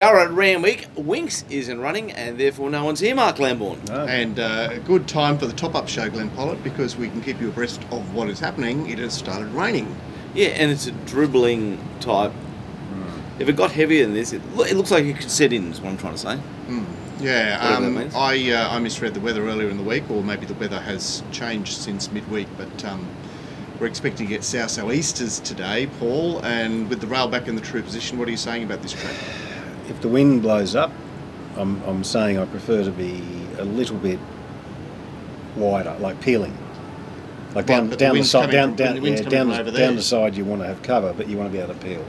Hour at Randwick, Winks isn't running, and therefore no one's here, Mark Lambourne. No. And a good time for the top-up show, Glenn Pollitt, because we can keep you abreast of what is happening. It has started raining. Yeah, and it's a dribbling type. If it got heavier than this, it looks like it could set in, is what I'm trying to say. Yeah, Whatever that means. I misread the weather earlier in the week, or maybe the weather has changed since midweek, but we're expecting to get south-southeasters today, Paul, and with the rail back in the true position, what are you saying about this track? If the wind blows up, I'm saying I prefer to be a little bit wider, like peeling. Like down the side, down the side you want to have cover, but you want to be able to peel.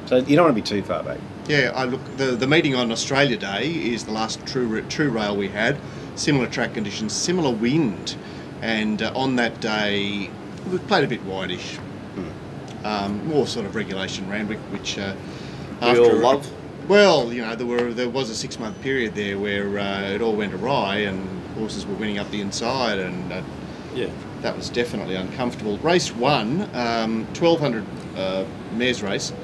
So you don't want to be too far back. Yeah, look, the meeting on Australia Day is the last true rail we had. Similar track conditions, similar wind, and on that day we played a bit wideish. More sort of regulation Randwick, which We all love. Well, you know, there was a 6-month period there where it all went awry and horses were winning up the inside, and Yeah. that was definitely uncomfortable. Race 1, 1200 mares race,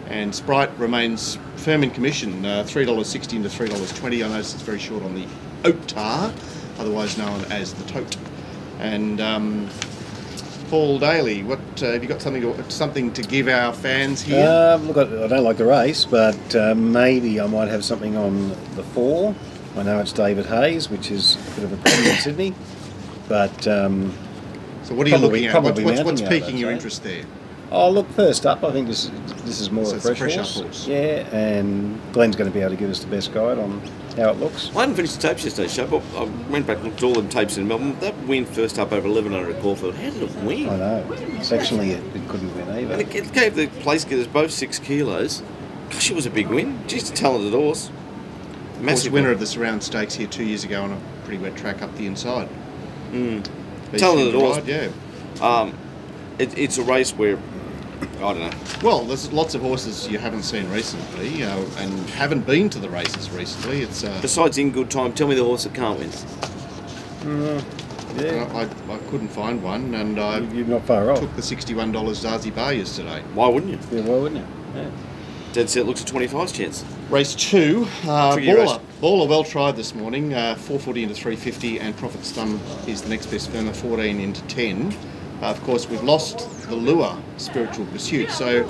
and Sprite remains firm in commission, $3.60 into $3.20. I notice it's very short on the Otar, otherwise known as the Tote. And Paul Daly, what have you got something to give our fans here? Look, I don't like the race, but maybe I might have something on the 4. I know it's David Hayes, which is a bit of a problem in Sydney, but So what are you looking at? probably What's mounting out, piquing I'd your say. interest there? Oh, look, first up, I think this is more So a it's a fresh fresh-up horse. horse. Yeah, and Glenn's going to be able to give us the best guide on how it looks. I hadn't finished the tapes yesterday, show, but I went back and looked at all the tapes in Melbourne. That win first up over 1100 at Caulfield. How did it win? I know. Sectionally, it couldn't win either. And it gave the place getters both 6 kilos. Gosh, it was a big win. Just a talented horse. Horse Massive winner of the Surround Stakes here 2 years ago on a pretty wet track up the inside. Talented Decent horse. ride, yeah. It's a race where, I don't know. Well, there's lots of horses you haven't seen recently, and haven't been to the races recently. It's Besides In Good Time, tell me the horse that can't win. Yeah, I couldn't find one, and I you're not far off. took the $61 Darzi Bar yesterday. Why wouldn't you? Yeah, why wouldn't you? Yeah. Dead set looks a 25's chance. Race 2, Tricky race. Baller well tried this morning, 440 into 350, and Profit Stun is the next best firmer, 14 into 10. Of course, we've lost the lure, Spiritual Pursuit, so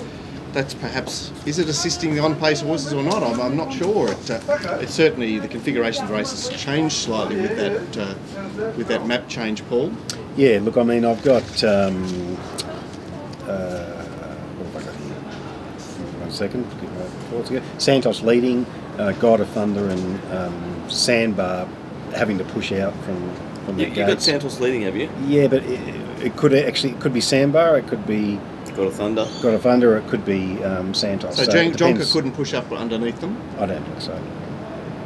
that's perhaps, is it assisting the on-pace horses or not? I'm not sure. It's certainly, the configuration of the race has changed slightly with that map change, Paul. Yeah, look, I mean, I've got what have I got here? 1 second. Get my thoughts again. Santos leading, God of Thunder, and Sandbar having to push out from the You've got gates. Santos leading, have you? Yeah, but it could be Sandbar, it could be Got a Thunder. God of Thunder, or it could be Santos. So it Jonker depends. couldn't push up underneath them? I don't think so. I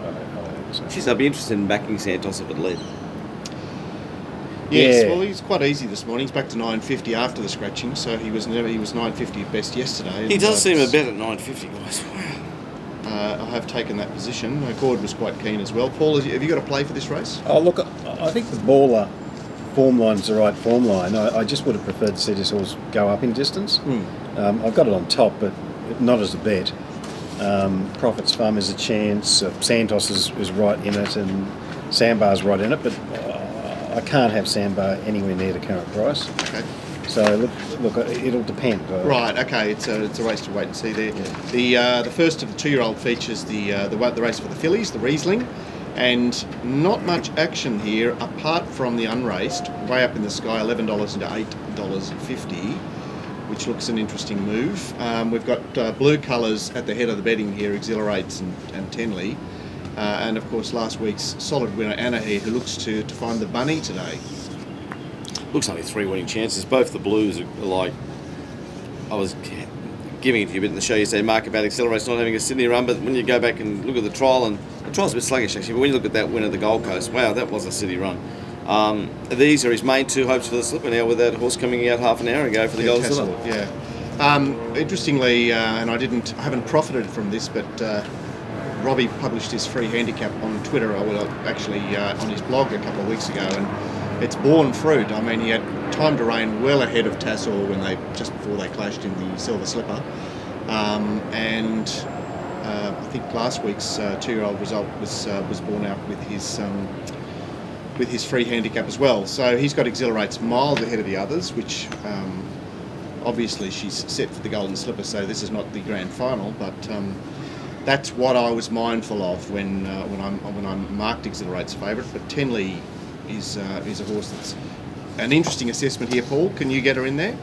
don't think so. Jeez, I'd be interested in backing Santos if it led. Yes, Yeah. well, he's quite easy this morning. He's back to 950 after the scratching, so he was 950 at best yesterday. He and, does seem a bet at 950, guys. Wow. I have taken that position. Gord was quite keen as well. Paul, have you got a play for this race? Oh, look, I think the Baller form line's the right form line. I just would have preferred to see this horse go up in distance. I've got it on top, but not as a bet. Profit's Farm is a chance. Santos is right in it, and Sandbar's right in it, but I can't have Sandbar anywhere near the current price. Okay. So look, it'll depend. Right. Okay. It's a race to wait and see there. Yeah. The first of the 2-year-old features the race for the fillies, the Riesling, and not much action here apart from the unraced, way up in the sky, $11 into $8.50, which looks an interesting move. We've got blue colours at the head of the betting here, Exhilarates and Tenley. And of course last week's solid winner Anna here, who looks to find the bunny today. Looks like 3 winning chances. Both the Blues are like, I was giving it to you a bit in the show yesterday, Mark, about Accelerate's not having a Sydney run, but when you go back and look at the trial, and the trial's a bit sluggish actually, but when you look at that win at the Gold Coast, wow, that was a City run. These are his main 2 hopes for the slipper now, with that horse coming out half an hour ago for the Gold Silver. Yeah. Interestingly, and I haven't profited from this, but Robbie published his free handicap on Twitter, actually on his blog a couple of weeks ago, and it's borne fruit. I mean, he had Time to Reign well ahead of Tassor just before they clashed in the Silver Slipper, and I think last week's 2-year-old result was borne out with his free handicap as well. So he's got Exhilarate's miles ahead of the others, which obviously she's set for the Golden Slipper, so this is not the grand final, but that's what I was mindful of when I marked Exhilarate's favourite. But Tenley is a horse that's an interesting assessment here. Paul, can you get her in there?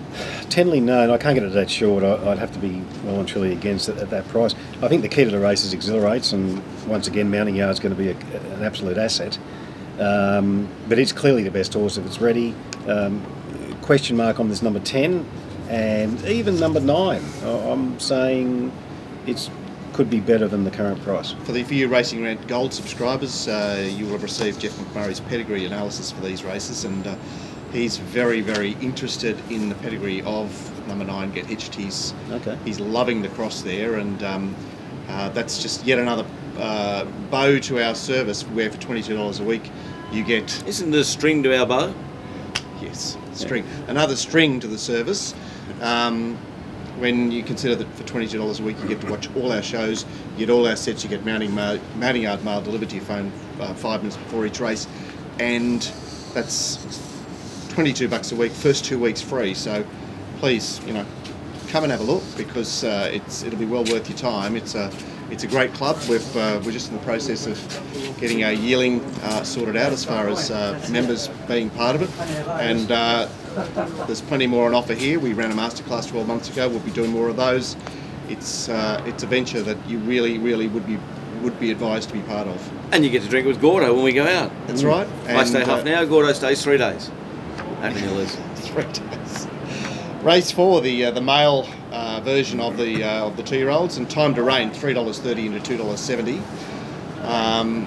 Tenley, no, I can't get it that short. I'd have to be well and truly against it at that price. I think the key to the race is Exhilarates, and once again, Mounting Yard's going to be an absolute asset. But it's clearly the best horse if it's ready. Question mark on this number 10 and even number 9. I'm saying it could be better than the current price. For you Racing Rant Gold subscribers, you will have received Jeff McMurray's pedigree analysis for these races, and he's very, very interested in the pedigree of number 9, Get Hitched. He's loving the cross there, and that's just yet another bow to our service, where for $22 a week you get... Isn't there a string to our bow? Yes, string. Another string to the service. When you consider that for $22 a week you get to watch all our shows, you get all our sets, you get Mounting Yard mail delivered to your phone 5 minutes before each race, and that's $22 a week, first 2 weeks free. So please, come and have a look, because it'll be well worth your time. It's a great club. We're just in the process of getting our yearling sorted out as far as members being part of it, and there's plenty more on offer here. We ran a masterclass 12 months ago. We'll be doing more of those. It's a venture that you really would be advised to be part of. And you get to drink with Gordo when we go out. That's right. I stay half an hour. Gordo stays 3 days. Happy to lose. 3 days. Race 4, the male version of the 2-year-olds, and Time to Reign, $3.30 into $2.70.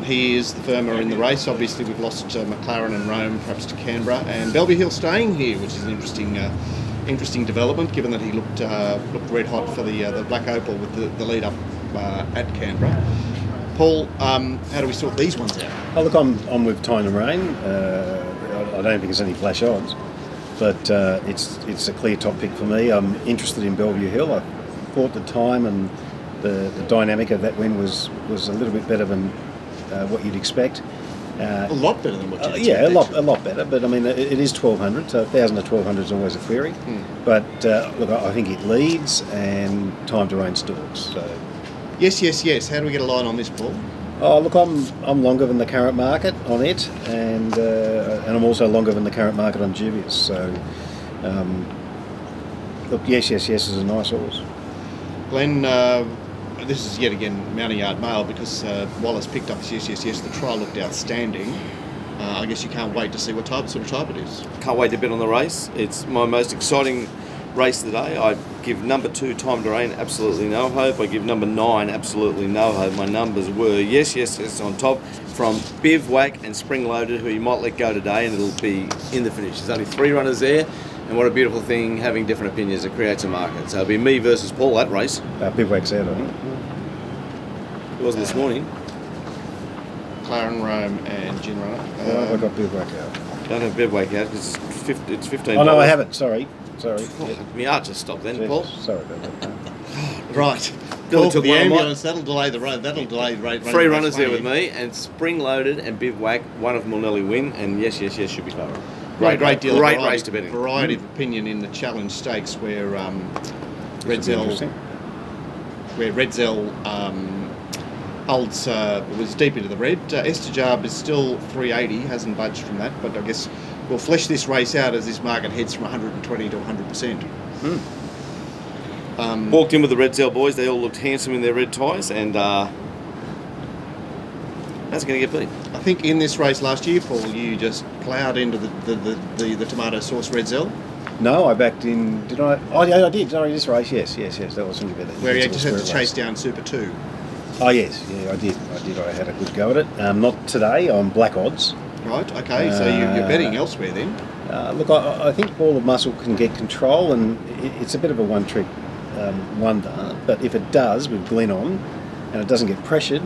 He is the firmer in the race. Obviously, we've lost McLaren and Rome, perhaps to Canberra, and Bellevue Hill staying here, which is an interesting development, given that he looked red hot for the Black Opal with the lead up at Canberra. Paul, how do we sort these ones out? Oh, look, I'm with Time to Reign. I don't think there's any flash odds, but it's a clear top pick for me. I'm interested in Bellevue Hill. I thought the time and the dynamic of that win was a little bit better than what you'd expect. A lot better than what you'd expect. Yeah, a lot better. But I mean, it is 1,200, so 1,000 to 1,200 is always a query. But look, I think it leads, and Time to Reign stalks. So. Yes. How do we get a line on this, Paul? Oh, look, I'm longer than the current market on it, and I'm also longer than the current market on Dubious. So, look, yes is a nice horse. Glenn, this is yet again Mounting Yard mail, because Wallace picked up his yes. The trial looked outstanding. I guess you can't wait to see what sort of type it is. Can't wait to bet on the race. It's my most exciting race of the day. I give number 2, Time to Reign, absolutely no hope. I give number 9, absolutely no hope. My numbers were yes on top, from Bivouac and Spring Loaded, who you might let go today, and it'll be in the finish. There's only 3 runners there, and what a beautiful thing, having different opinions. It creates a market. So it'll be me versus Paul, that race. Bivouac's out, I think. It wasn't this morning. McLaren, Rome and Gin Runner. I got Bivouac out. Don't have Bivouac out because it's $15. Oh no, I haven't. Sorry. My heart just stopped then, Paul. Sorry about that. Right. Bill Paul, took the one ambulance, that'll delay the run. That'll delay the race. 3 runners there with me, and Spring Loaded and Bivouac, one of them will nearly win, and yes should be favourite. Great deal. Great race to bet in. Variety of opinion in the Challenge Stakes, where Redzel holds was deep into the red. Estajab is still 380, hasn't budged from that, but I guess we'll flesh this race out as this market heads from 120 to 100%. Walked in with the Redzel boys. They all looked handsome in their red ties, and how's it going to get beat? I think in this race last year, Paul, you just ploughed into the tomato sauce Redzel. No, I backed in. Did I? Oh, yeah, I did. During this race, yes. That was something better. Where you just had to chase down Super 2. Oh yes, I did. I had a good go at it. Not today. On black odds. Right. Okay. So you're betting elsewhere then. Look, I think Ball of Muscle can get control, and it's a bit of a one-trick wonder. But if it does with Glenn on, and it doesn't get pressured,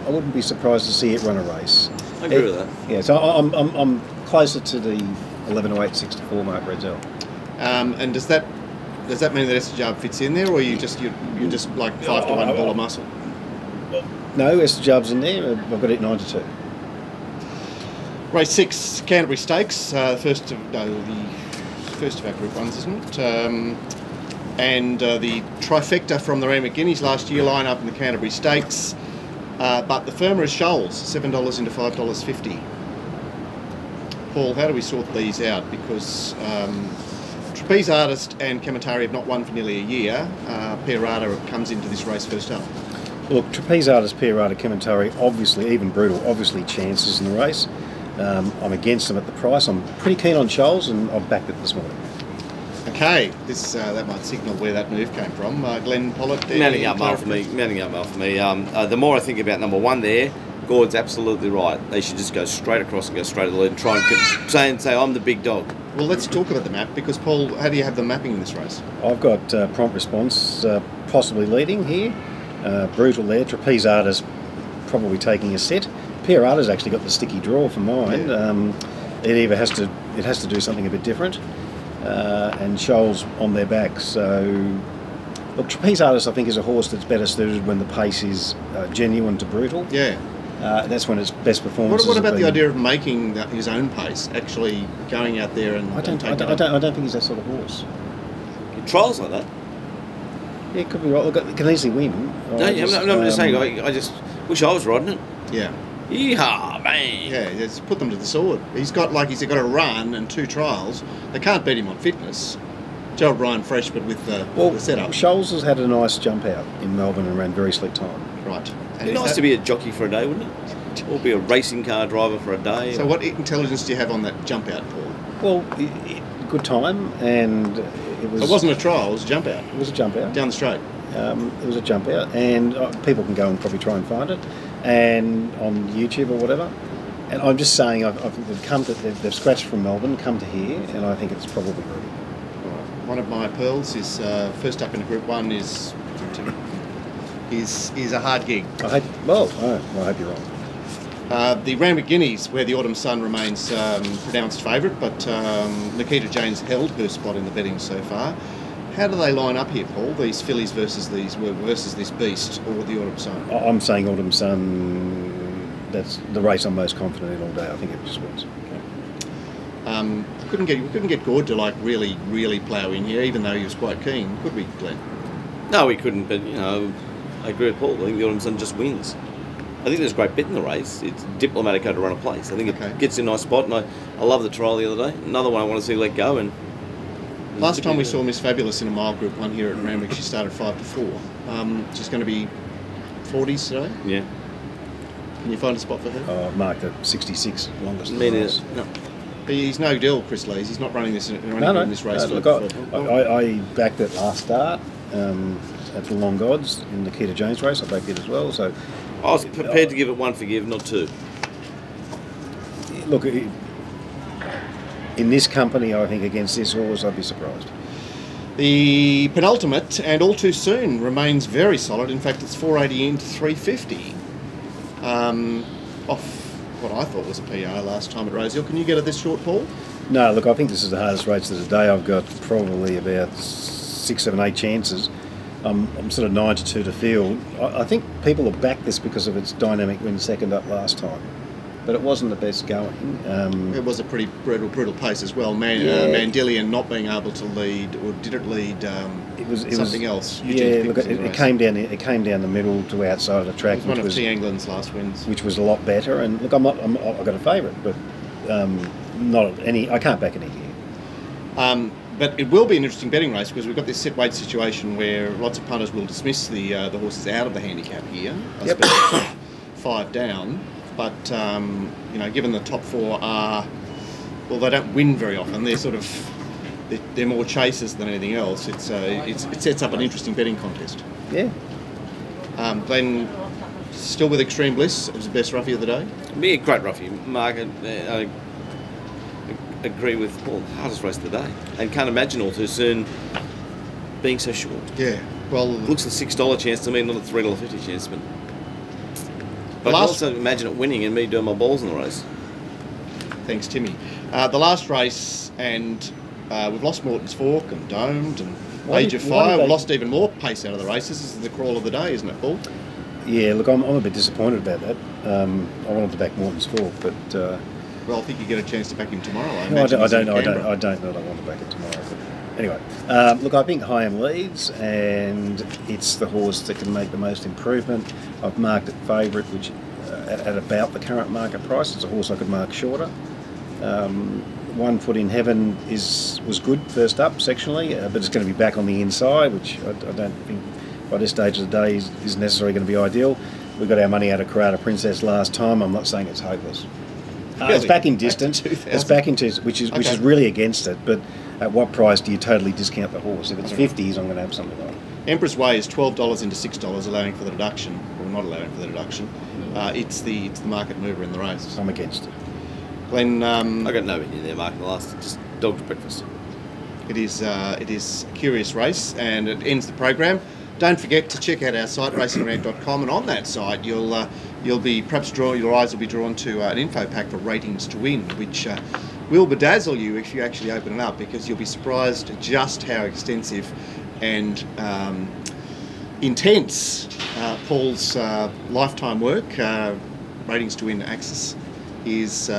I wouldn't be surprised to see it run a race. I agree with that. Yeah. So I'm closer to the 11:08.64 mark, Redzel. And does that mean that Estajab fits in there, or you're just like 5 to 1 Ball of Muscle? No, Esther Jub's in there. I've got it 9 to 2. Race 6, Canterbury Stakes, the first of our Group 1s, isn't it? And the trifecta from the Randwick Guineas last year line up in the Canterbury Stakes. But the firmer is Shoals, $7 into $5.50. Paul, how do we sort these out? Because Trapeze Artist and Kementari have not won for nearly a year. Pierrata comes into this race first up. Look, Trapeze Artist, Pierrata, Kementari, obviously, even Brutal, obviously chances in the race. I'm against them at the price. I'm pretty keen on Shoals, and I've backed it this morning. Okay, that might signal where that move came from. Glenn Pollitt. Mounting up well for me. The more I think about number 1 there, Gord's absolutely right. They should just go straight across and go straight to the lead and try and say I'm the big dog. Well, let's talk about the map, because Paul, how do you have the mapping in this race? I've got Prompt Response possibly leading here. Brutal there. Trapeze Artist probably taking a set. Pierrata's actually got the sticky draw for mine. Yeah. It either has to do something a bit different. And Shoals on their back. So, look, Trapeze Artist I think is a horse that's better suited when the pace is genuine to Brutal. Yeah. That's when its best performance. What about the idea of making his own pace, actually going out there and I don't think he's that sort of horse. He trials like that. Yeah, it could be right. Look, it can easily win. I'm just saying. I just wish I was riding it. Yeah. Yeehaw, man! Yeah, just put them to the sword. He's got a run and 2 trials. They can't beat him on fitness. Gerald Ryan fresh, but with the setup. Shoals has had a nice jump out in Melbourne and ran very slick time. Right. It'd be nice to be a jockey for a day, wouldn't it? Or be a racing car driver for a day. So what intelligence do you have on that jump out, Paul? Well, good time, and it was... So it wasn't a trial, it was a jump out. It was a jump out. Down the straight. It was a jump out, and people can go and probably try and find it, and on YouTube or whatever. And I'm just saying, they've scratched from Melbourne, come to here, and I think it's probably ready. One of my pearls is first up in Group 1 is a hard gig. I hope you're wrong. The Randwick Guineas, where the Autumn Sun remains pronounced favourite, but Nikita Jane's held her spot in the betting so far. How do they line up here, Paul? These fillies versus this beast, or the Autumn Sun? I'm saying Autumn Sun. That's the race I'm most confident in all day. I think it just wins. We couldn't get Gord to really plough in here, even though he was quite keen, could we, Glenn? No, we couldn't. But I agree with Paul. I think the Autumn Sun just wins. I think there's a great bit in the race. It's Diplomatico to run a place. I think it gets in a nice spot, and I love the trial the other day. Another one I want to see let go. And last time we saw Miss Fabulous in a mile Group 1 here at Randwick, she started 5 to 4. She's going to be 40s today. Yeah. Can you find a spot for her? Marked at 66, longest. No. He's no deal, Chris Lees. He's not running this in this race. Look, I backed it last start at the long odds in the Nikita James race. I backed it as well. So I was prepared to give it 1 forgive, not 2. Look, in this company, I think against this horse, I'd be surprised. The penultimate, and all too soon, remains very solid. In fact, it's 480 into 350. Off what I thought was a PR last time at Rosehill. Can you get it this short, Paul? No, look, I think this is the hardest race of the day. I've got probably about 6, 7, 8 chances. I'm sort of 9 to 2 to field. I think people will back this because of its dynamic win second up last time. But it wasn't the best going. It was a pretty brutal pace as well. Mandillion not being able to lead, or did it lead something else? Look, it came down. It came down the middle to outside of the track. It was one of T. England's last wins, which was a lot better. And look, I've got a favourite, but not any. I can't back any here. But it will be an interesting betting race because we've got this set weight situation where lots of punters will dismiss the horses out of the handicap here. Yep. 5 down. But given the top 4 are, well, they don't win very often. They're they're more chasers than anything else. It sets up an interesting betting contest. Yeah. Glenn, still with Extreme Bliss as the best roughie of the day. Be a great roughie, Mark. I agree with Paul. Hardest race of the day, and can't imagine all too soon being so short. Yeah. Well, it looks a $6 chance to me, not a $3.50 chance, but. But I can also imagine it winning and me doing my balls in the race. Thanks, Timmy. The last race, and we've lost Morton's Fork and Domed and Age of Fire. We've lost even more pace out of the races. This is the crawl of the day, isn't it, Paul? Yeah, look, I'm a bit disappointed about that. I wanted to back Morton's Fork, but Well, I think you get a chance to back him tomorrow. I imagine don't he's in know. I Canberra. don't know that I want to back it tomorrow. But anyway, look, I think Higham leads, and it's the horse that can make the most improvement. I've marked it favourite, which at about the current market price. It's a horse I could mark shorter. 1 Foot in Heaven was good first up sectionally, but it's going to be back on the inside, which I don't think by this stage of the day is necessarily going to be ideal. We got our money out of Karata Princess last time. I'm not saying it's hopeless. It's back in distance. It's back into which is really against it. But at what price do you totally discount the horse? If it's 50s, I'm going to have something like it. Emperor's Way is $12 into $6, allowing for the deduction, or not allowing for the deduction. It's the market mover in the race. I'm against it. Glenn, I got no in there, Mark. In the last, just dog's breakfast. it is a curious race, and it ends the program. Don't forget to check out our site, RacingRant.com, and on that site you'll be perhaps your eyes will be drawn to an info pack for Ratings to Win, which will bedazzle you if you actually open it up, because you'll be surprised just how extensive and intense Paul's lifetime work, Ratings to Win Access, is.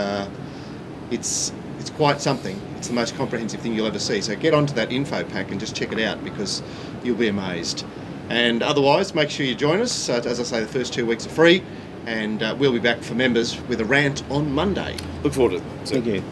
It's quite something. It's the most comprehensive thing you'll ever see. So get onto that info pack and just check it out, because you'll be amazed. And otherwise, make sure you join us. As I say, the first 2 weeks are free, and we'll be back for members with a rant on Monday. Look forward to it. Thank you.